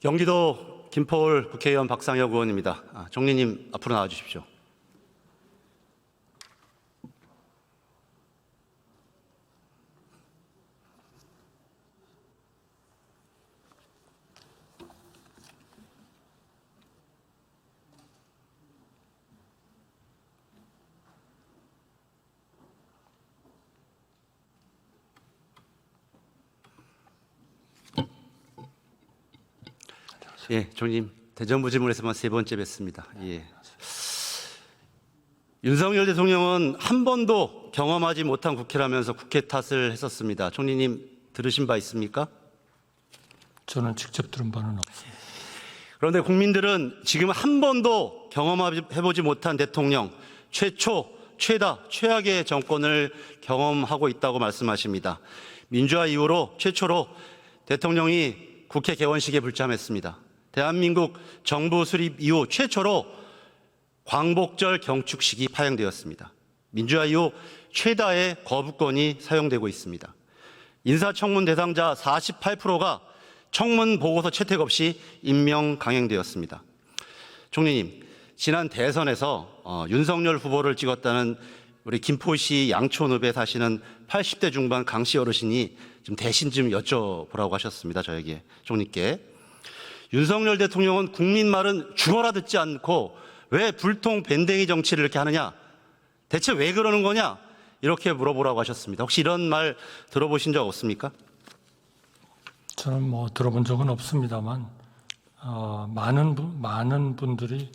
경기도 김포울 국회의원 박상혁 의원입니다. 총리님 앞으로 나와 주십시오. 예, 총리님 대정부 질문에서만 세 번째 뵙습니다. 예. 윤석열 대통령은 한 번도 경험하지 못한 국회라면서 국회 탓을 했었습니다. 총리님 들으신 바 있습니까? 저는 직접 들은 바는 없습니다. 그런데 국민들은 지금 한 번도 경험해보지 못한 대통령, 최초, 최다, 최악의 정권을 경험하고 있다고 말씀하십니다. 민주화 이후로 최초로 대통령이 국회 개원식에 불참했습니다. 대한민국 정부 수립 이후 최초로 광복절 경축식이 파행되었습니다. 민주화 이후 최다의 거부권이 사용되고 있습니다. 인사청문 대상자 48%가 청문 보고서 채택 없이 임명 강행되었습니다. 총리님, 지난 대선에서 윤석열 후보를 찍었다는 우리 김포시 양촌읍에 사시는 80대 중반 강씨 어르신이 좀 대신 좀 여쭤보라고 하셨습니다. 저에게, 총리께. 윤석열 대통령은 국민 말은 죽어라 듣지 않고 왜 불통 밴댕이 정치를 이렇게 하느냐? 대체 왜 그러는 거냐? 이렇게 물어보라고 하셨습니다. 혹시 이런 말 들어보신 적 없습니까? 저는 들어본 적은 없습니다만 많은 분들이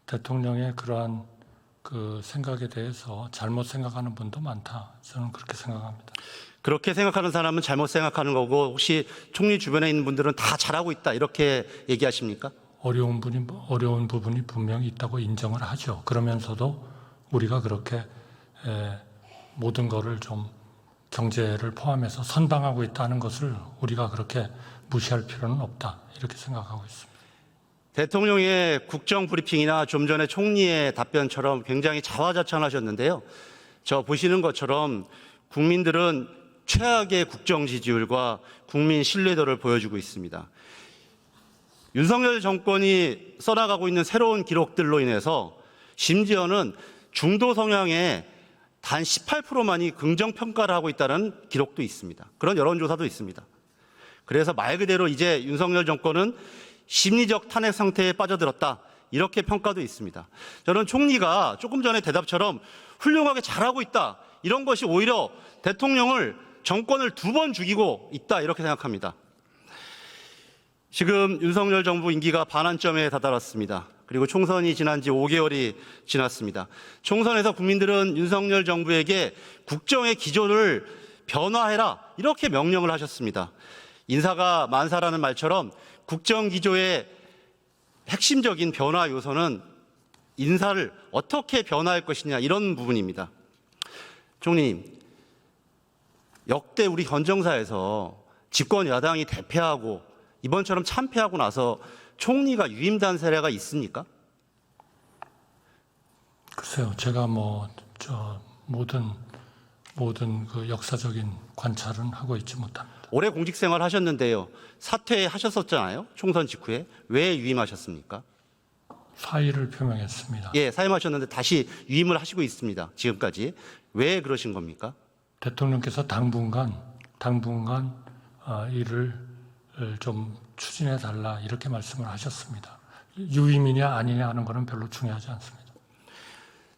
대통령의 그러한 그 생각에 대해서 잘못 생각하는 분도 많다. 저는 그렇게 생각합니다. 그렇게 생각하는 사람은 잘못 생각하는 거고, 혹시 총리 주변에 있는 분들은 다 잘하고 있다 이렇게 얘기하십니까? 어려운 부분이 분명히 있다고 인정을 하죠. 그러면서도 우리가 그렇게 모든 것을 좀 경제를 포함해서 선방하고 있다는 것을 우리가 그렇게 무시할 필요는 없다. 이렇게 생각하고 있습니다. 대통령의 국정 브리핑이나 좀 전에 총리의 답변처럼 굉장히 자화자찬하셨는데요. 저 보시는 것처럼 국민들은 최악의 국정 지지율과 국민 신뢰도를 보여주고 있습니다. 윤석열 정권이 써나가고 있는 새로운 기록들로 인해서 심지어는 중도 성향의 단 18%만이 긍정평가를 하고 있다는 기록도 있습니다. 그런 여론조사도 있습니다. 그래서 말 그대로 이제 윤석열 정권은 심리적 탄핵 상태에 빠져들었다. 이렇게 평가도 있습니다. 저는 총리가 조금 전에 대답처럼 훌륭하게 잘하고 있다. 이런 것이 오히려 대통령을 정권을 두 번 죽이고 있다. 이렇게 생각합니다. 지금 윤석열 정부 임기가 반환점에 다다랐습니다. 그리고 총선이 지난 지 5개월이 지났습니다. 총선에서 국민들은 윤석열 정부에게 국정의 기조를 변화해라 이렇게 명령을 하셨습니다. 인사가 만사라는 말처럼 국정 기조의 핵심적인 변화 요소는 인사를 어떻게 변화할 것이냐 이런 부분입니다. 총리님, 역대 우리 헌정사에서 집권 여당이 대패하고 이번처럼 참패하고 나서 총리가 유임된 사례가 있습니까? 글쎄요, 제가 모든 그 역사적인 관찰은 하고 있지 못합니다. 오래 공직생활 하셨는데요. 사퇴하셨었잖아요. 총선 직후에. 왜 유임하셨습니까? 사의를 표명했습니다. 예, 사임하셨는데 다시 유임을 하시고 있습니다. 지금까지. 왜 그러신 겁니까? 대통령께서 당분간 일을 좀 추진해 달라 이렇게 말씀을 하셨습니다. 유임이냐 아니냐 하는 것은 별로 중요하지 않습니다.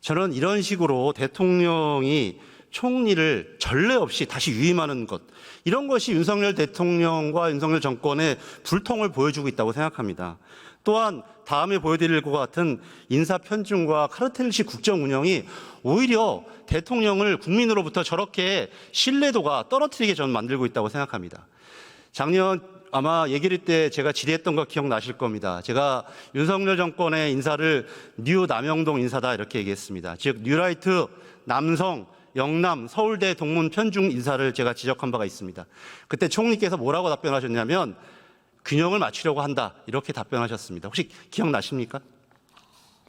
저는 이런 식으로 대통령이 총리를 전례 없이 다시 유임하는 것, 이런 것이 윤석열 대통령과 윤석열 정권의 불통을 보여주고 있다고 생각합니다. 또한 다음에 보여드릴 것 같은 인사 편중과 카르텔식 국정 운영이 오히려 대통령을 국민으로부터 저렇게 신뢰도가 떨어뜨리게 저는 만들고 있다고 생각합니다. 작년 아마 얘기를 때 제가 질의했던 거 기억나실 겁니다. 제가 윤석열 정권의 인사를 뉴 남영동 인사다 이렇게 얘기했습니다. 즉 뉴라이트, 남성, 영남, 서울대 동문 편중 인사를 제가 지적한 바가 있습니다. 그때 총리께서 뭐라고 답변하셨냐면 균형을 맞추려고 한다 이렇게 답변하셨습니다. 혹시 기억나십니까?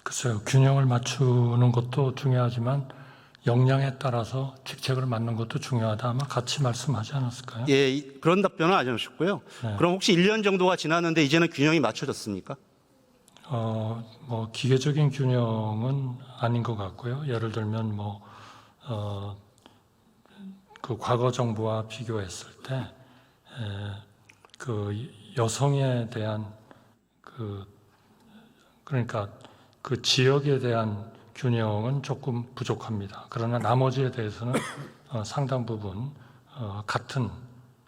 글쎄요, 균형을 맞추는 것도 중요하지만 역량에 따라서 직책을 맡는 것도 중요하다. 아마 같이 말씀하지 않았을까요? 예, 그런 답변은 안 해주셨고요. 네. 그럼 혹시 1년 정도가 지났는데 이제는 균형이 맞춰졌습니까? 뭐 기계적인 균형은 아닌 것 같고요. 예를 들면 그 과거 정부와 비교했을 때 그 여성에 대한 그러니까 그 지역에 대한 균형은 조금 부족합니다. 그러나 나머지에 대해서는 상당 부분 같은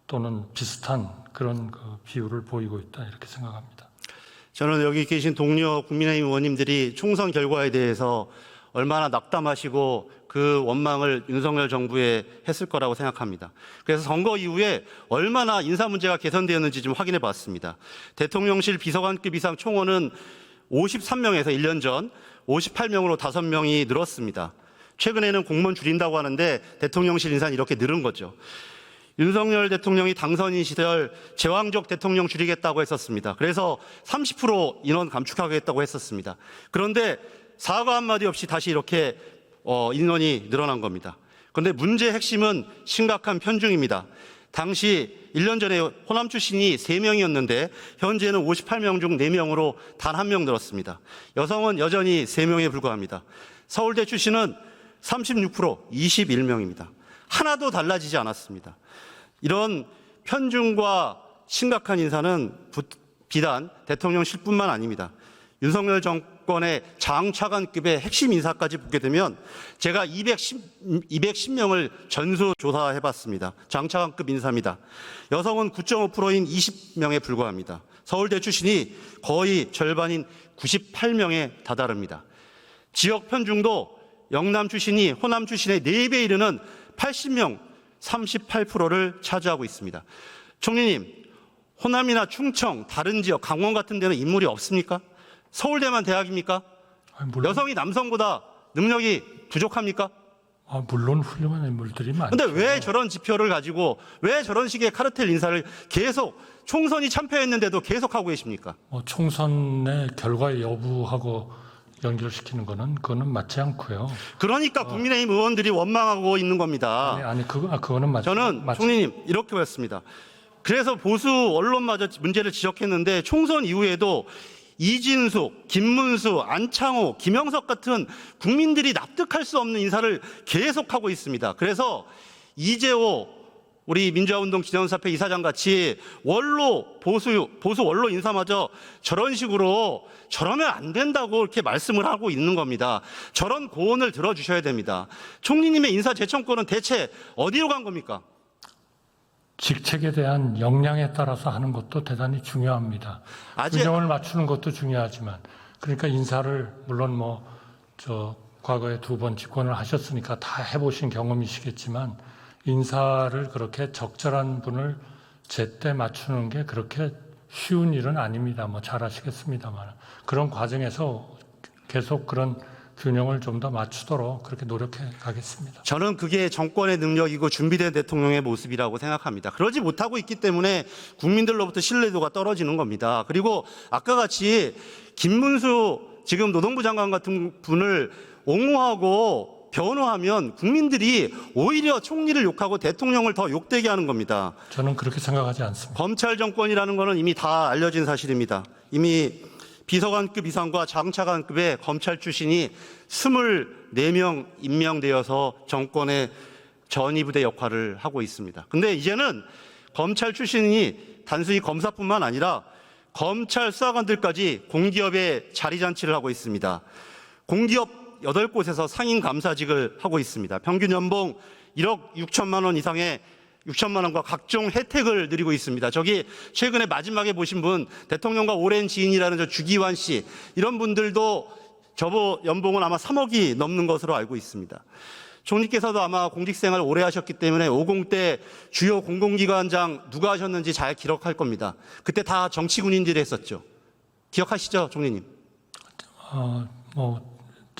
또는 비슷한 그런 그 비율을 보이고 있다 이렇게 생각합니다. 저는 여기 계신 동료 국민의힘 의원님들이 총선 결과에 대해서 얼마나 낙담하시고 그 원망을 윤석열 정부에 했을 거라고 생각합니다. 그래서 선거 이후에 얼마나 인사 문제가 개선되었는지 좀 확인해 봤습니다. 대통령실 비서관급 이상 총원은 53명에서 1년 전 58명으로 5명이 늘었습니다. 최근에는 공무원 줄인다고 하는데 대통령실 인사는 이렇게 늘은 거죠. 윤석열 대통령이 당선인 시절 제왕적 대통령 줄이겠다고 했었습니다. 그래서 30% 인원 감축하겠다고 했었습니다. 그런데 사과 한마디 없이 다시 이렇게 인원이 늘어난 겁니다. 그런데 문제의 핵심은 심각한 편중입니다. 당시 1년 전에 호남 출신이 3명이었는데 현재는 58명 중 4명으로 단 1명 늘었습니다. 여성은 여전히 3명에 불과합니다. 서울대 출신은 36%, 21명입니다. 하나도 달라지지 않았습니다. 이런 편중과 심각한 인사는 비단 대통령실뿐만 아닙니다. 윤석열 정권의 장차관급의 핵심 인사까지 붙게 되면 제가 210명을 전수조사해봤습니다. 장차관급 인사입니다. 여성은 9.5%인 20명에 불과합니다. 서울대 출신이 거의 절반인 98명에 다다릅니다. 지역 편중도 영남 출신이 호남 출신의 4배 이르는 80명, 38%를 차지하고 있습니다. 총리님, 호남이나 충청, 다른 지역, 강원 같은 데는 인물이 없습니까? 서울대만 대학입니까? 물론, 여성이 남성보다 능력이 부족합니까? 물론 훌륭한 인물들이 많죠. 그런데 왜 저런 지표를 가지고 왜 저런 식의 카르텔 인사를 계속 총선이 참패했는데도 계속하고 계십니까? 총선의 결과 여부하고 연결시키는 그거는 맞지 않고요. 그러니까 국민의힘 의원들이 원망하고 있는 겁니다. 그거는 맞죠. 저는 총리님 이렇게 봤습니다. 그래서 보수 언론마저 문제를 지적했는데 총선 이후에도 이진숙, 김문수, 안창호, 김영석 같은 국민들이 납득할 수 없는 인사를 계속하고 있습니다. 그래서 이재호 우리 민주화운동 기념사태 이사장 같이 보수 원로 인사마저 저런 식으로 저러면 안 된다고 이렇게 말씀을 하고 있는 겁니다. 저런 고언을 들어주셔야 됩니다. 총리님의 인사 재청권은 대체 어디로 간 겁니까? 직책에 대한 역량에 따라서 하는 것도 대단히 중요합니다. 균형을 맞추는 것도 중요하지만, 그러니까 인사를 물론 과거에 2번 집권을 하셨으니까 다 해보신 경험이시겠지만 인사를 그렇게 적절한 분을 제때 맞추는 게 그렇게 쉬운 일은 아닙니다. 잘 아시겠습니다만 그런 과정에서 계속 그런 균형을 좀 더 맞추도록 그렇게 노력해 가겠습니다. 저는 그게 정권의 능력이고 준비된 대통령의 모습이라고 생각합니다. 그러지 못하고 있기 때문에 국민들로부터 신뢰도가 떨어지는 겁니다. 그리고 아까 같이 김문수 지금 노동부 장관 같은 분을 옹호하고 변호하면 국민들이 오히려 총리를 욕하고 대통령을 더 욕되게 하는 겁니다. 저는 그렇게 생각하지 않습니다. 검찰 정권이라는 것은 이미 다 알려진 사실입니다. 이미 비서관급 이상과 장차관급의 검찰 출신이 24명 임명되어서 정권의 전위부대 역할을 하고 있습니다. 그런데 이제는 검찰 출신이 단순히 검사뿐만 아니라 검찰 수사관들까지 공기업에 자리잔치를 하고 있습니다. 공기업 8곳에서 상임 감사직을 하고 있습니다. 평균 연봉 1억 6천만 원 이상의 6천만 원과 각종 혜택을 누리고 있습니다. 저기 최근에 마지막에 보신 분 대통령과 오랜 지인이라는 저 주기환 씨 이런 분들도 저보 연봉은 아마 3억이 넘는 것으로 알고 있습니다. 총리께서도 아마 공직생활 오래 하셨기 때문에 50대 주요 공공기관장 누가 하셨는지 잘 기억할 겁니다. 그때 다 정치 군인들이 했었죠. 기억하시죠, 총리님?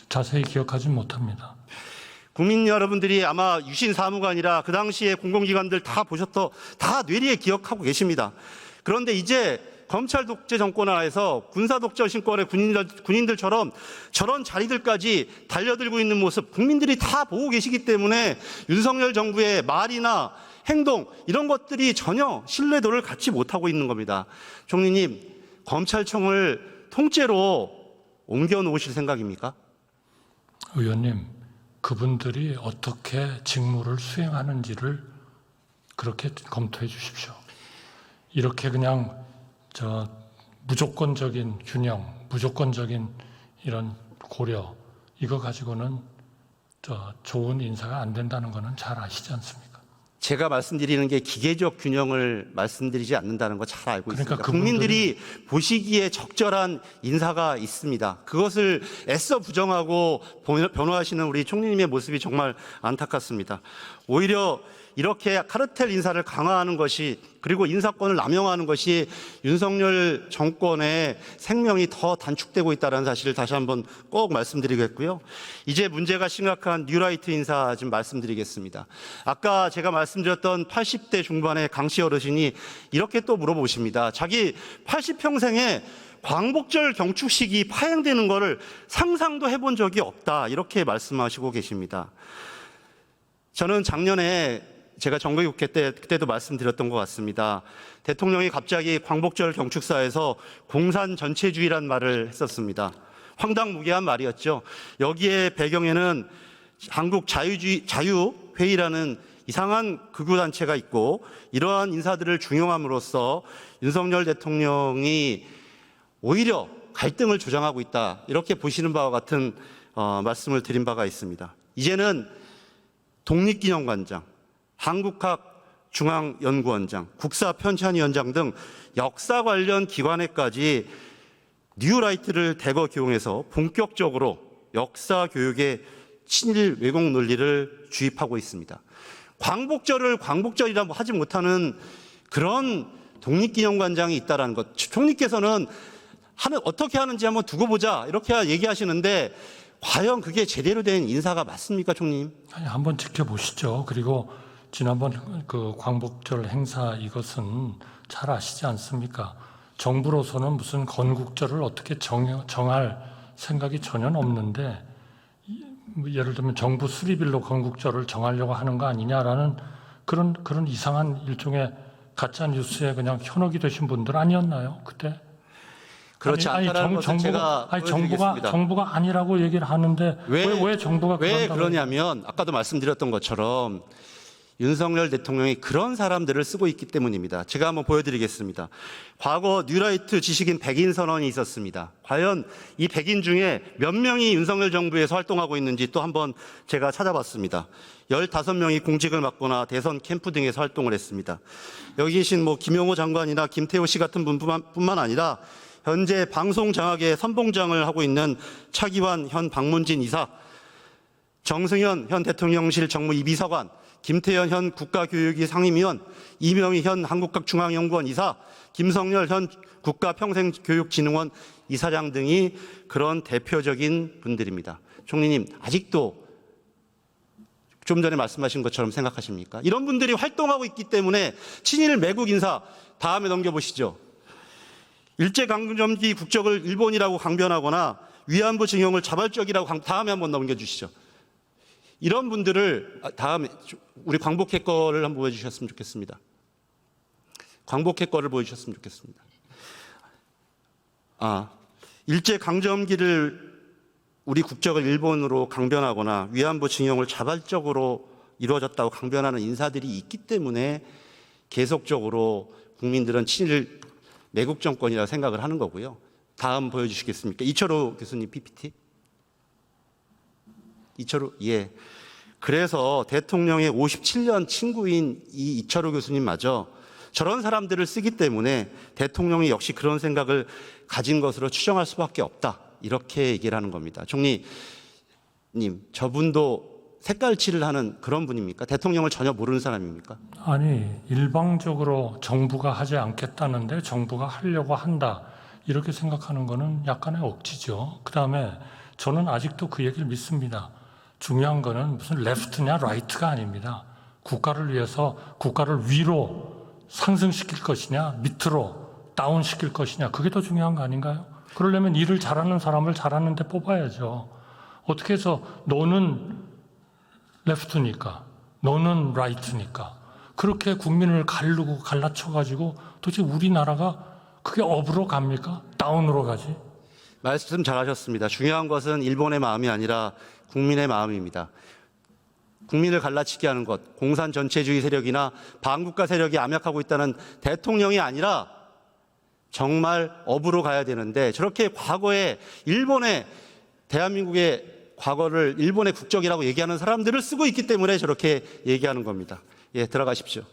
자세히 기억하지 못합니다. 국민 여러분들이 아마 유신 사무관이라 그 당시에 공공기관들 다 뇌리에 기억하고 계십니다. 그런데 이제 검찰 독재 정권 하에서 군사 독재 신권의 군인들처럼 저런 자리들까지 달려들고 있는 모습 국민들이 다 보고 계시기 때문에 윤석열 정부의 말이나 행동 이런 것들이 전혀 신뢰도를 갖지 못하고 있는 겁니다. 총리님, 검찰청을 통째로 옮겨 놓으실 생각입니까? 의원님, 그분들이 어떻게 직무를 수행하는지를 그렇게 검토해 주십시오. 이렇게 그냥 무조건적인 균형, 무조건적인 이런 고려 이거 가지고는 좋은 인사가 안 된다는 거는 잘 아시지 않습니까? 제가 말씀드리는 게 기계적 균형을 말씀드리지 않는다는 거 잘 알고 그러니까 있습니다. 국민들이 보시기에 적절한 인사가 있습니다. 그것을 애써 부정하고 변호하시는 우리 총리님의 모습이 정말 안타깝습니다. 오히려 이렇게 카르텔 인사를 강화하는 것이 그리고 인사권을 남용하는 것이 윤석열 정권의 생명이 더 단축되고 있다는 사실을 다시 한번 꼭 말씀드리겠고요. 이제 문제가 심각한 뉴라이트 인사 좀 말씀드리겠습니다. 아까 제가 말씀드렸던 80대 중반의 강씨 어르신이 이렇게 또 물어보십니다. 자기 80평생에 광복절 경축식이 파행되는 것을 상상도 해본 적이 없다. 이렇게 말씀하시고 계십니다. 저는 작년에 제가 정기국회 때 그때도 말씀드렸던 것 같습니다. 대통령이 갑자기 광복절 경축사에서 공산 전체주의란 말을 했었습니다. 황당무계한 말이었죠. 여기에 배경에는 한국 자유회의라는 이상한 극우단체가 있고 이러한 인사들을 중용함으로써 윤석열 대통령이 오히려 갈등을 조장하고 있다. 이렇게 보시는 바와 같은 말씀을 드린 바가 있습니다. 이제는 독립기념관장, 한국학중앙연구원장, 국사편찬위원장 등 역사 관련 기관에까지 뉴라이트를 대거 기용해서 본격적으로 역사 교육에 친일 왜곡 논리를 주입하고 있습니다. 광복절을 광복절이라고 하지 못하는 그런 독립기념관장이 있다는 것. 총리께서는 어떻게 하는지 한번 두고 보자 이렇게 얘기하시는데 과연 그게 제대로 된 인사가 맞습니까, 총리님? 아니, 한번 지켜보시죠. 그리고 지난번 그 광복절 행사 이것은 잘 아시지 않습니까? 정부로서는 무슨 건국절을 어떻게 정할 생각이 전혀 없는데 예를 들면 정부 수립일로 건국절을 정하려고 하는 거 아니냐라는 그런 이상한 일종의 가짜 뉴스에 그냥 현혹이 되신 분들 아니었나요? 그때? 그렇지 않다는 것을 제가 보여드리겠습니다. 정부가 아니라고 얘기를 하는데 왜 정부가 왜 그러냐면 아까도 말씀드렸던 것처럼 윤석열 대통령이 그런 사람들을 쓰고 있기 때문입니다. 제가 한번 보여드리겠습니다. 과거 뉴라이트 지식인 100인 선언이 있었습니다. 과연 이 100인 중에 몇 명이 윤석열 정부에서 활동하고 있는지 또 한번 제가 찾아봤습니다. 15명이 공직을 맡거나 대선 캠프 등에서 활동을 했습니다. 여기 계신 김용호 장관이나 김태호 씨 같은 분뿐만 아니라 현재 방송장악의 선봉장을 하고 있는 차기환 현 박문진 이사, 정승현 현 대통령실 정무 비서관, 김태현 현 국가교육위 상임위원, 이명희 현 한국학중앙연구원 이사, 김성열 현 국가평생교육진흥원 이사장 등이 그런 대표적인 분들입니다. 총리님, 아직도 좀 전에 말씀하신 것처럼 생각하십니까? 이런 분들이 활동하고 있기 때문에 친일 매국 인사 다음에 넘겨보시죠. 일제강점기 국적을 일본이라고 강변하거나 위안부 징용을 자발적이라고 다음에 한번 넘겨주시죠. 이런 분들을 다음에 우리 광복회 거를 한번 보여주셨으면 좋겠습니다. 광복회 거를 보여주셨으면 좋겠습니다. 일제강점기를 우리 국적을 일본으로 강변하거나 위안부 징용을 자발적으로 이루어졌다고 강변하는 인사들이 있기 때문에 계속적으로 국민들은 친일 매국 정권이라고 생각을 하는 거고요. 다음 보여주시겠습니까? 이철호 교수님 PPT. 이철호, 예. 그래서 대통령의 57년 친구인 이 이철호 교수님마저 저런 사람들을 쓰기 때문에 대통령이 역시 그런 생각을 가진 것으로 추정할 수밖에 없다. 이렇게 얘기를 하는 겁니다. 총리님, 저분도 색깔칠을 하는 그런 분입니까? 대통령을 전혀 모르는 사람입니까? 아니, 일방적으로 정부가 하지 않겠다는데 정부가 하려고 한다. 이렇게 생각하는 거는 약간의 억지죠. 그다음에 저는 아직도 그 얘기를 믿습니다. 중요한 거는 무슨 레프트냐 라이트가 아닙니다. 국가를 위해서 국가를 위로 상승시킬 것이냐 밑으로 다운시킬 것이냐, 그게 더 중요한 거 아닌가요? 그러려면 일을 잘하는 사람을 잘하는 데 뽑아야죠. 어떻게 해서 너는 레프트니까, 너는 라이트니까 그렇게 국민을 가르고 갈라쳐가지고 도대체 우리나라가 그게 업으로 갑니까? 다운으로 가지? 말씀 잘하셨습니다. 중요한 것은 일본의 마음이 아니라 국민의 마음입니다. 국민을 갈라치게 하는 것, 공산 전체주의 세력이나 반국가 세력이 암약하고 있다는 대통령이 아니라 정말 업으로 가야 되는데, 저렇게 과거에 일본의 대한민국의 과거를 일본의 국적이라고 얘기하는 사람들을 쓰고 있기 때문에 저렇게 얘기하는 겁니다. 예, 들어가십시오.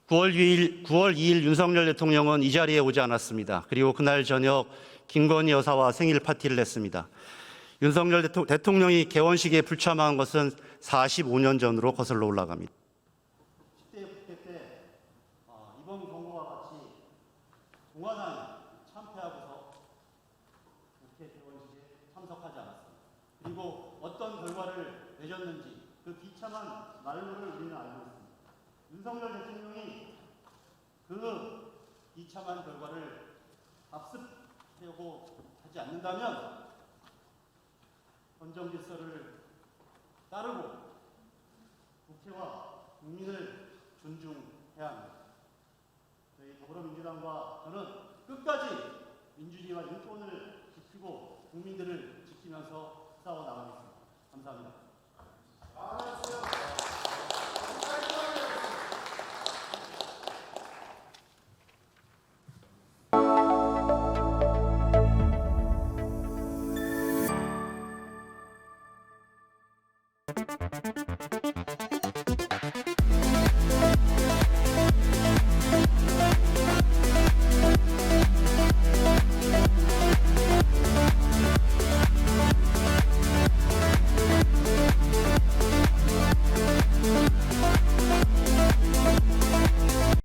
(9월 2일) 윤석열 대통령은 이 자리에 오지 않았습니다. 그리고 그날 저녁 김건희 여사와 생일 파티를 했습니다. 윤석열 대통령이 개원식에 불참한 것은 45년 전으로 거슬러 올라갑니다. 10대 국회 때 이번 선거와 같이 공화당이 참패하고서 국회 개원식에 참석하지 않았습니다. 그리고 어떤 결과를 내셨는지 그 비참한 말로를 우리는 알고 있습니다. 윤석열 대통령이 그 비참한 결과를 답습하려고 하지 않는다면 헌정 질서를 따르고 국회와 국민을 존중해야 합니다. 저희 더불어민주당과 저는 끝까지 민주주의와 인권을 지키고 국민들을 지키면서 싸워나가겠습니다. 감사합니다.